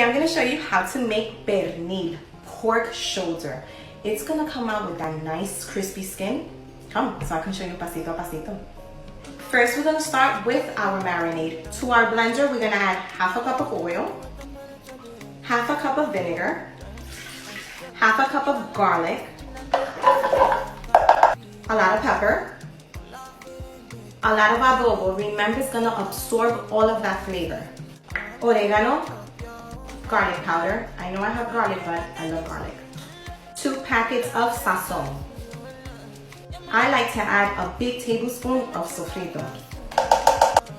Today I'm going to show you how to make pernil, pork shoulder. It's going to come out with that nice crispy skin. Come, so I can show you pasito a pasito. First, we're going to start with our marinade. To our blender, we're going to add half a cup of oil, half a cup of vinegar, half a cup of garlic, a lot of pepper, a lot of adobo. Remember, it's going to absorb all of that flavor. Oregano, garlic powder. I know I have garlic, but I love garlic. 2 packets of sazon. I like to add a big tablespoon of sofrito.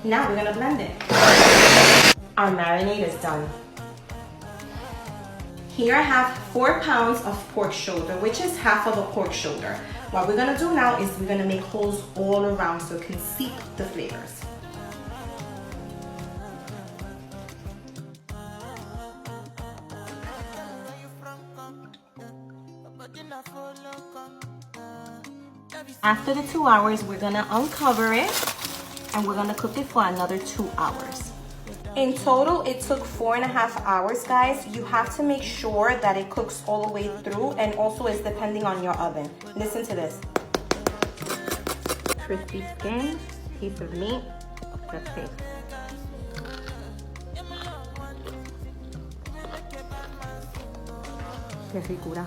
Now we're gonna blend it. Our marinade is done. Here I have 4 pounds of pork shoulder, which is half of a pork shoulder. What we're gonna do now is we're gonna make holes all around so it can seep the flavors. After the 2 hours, we're gonna uncover it and we're gonna cook it for another 2 hours. In total, it took 4.5 hours, guys. You have to make sure that it cooks all the way through, and also it's depending on your oven. Listen to this. Crispy skin, piece of meat. Let's taste. Qué ricura.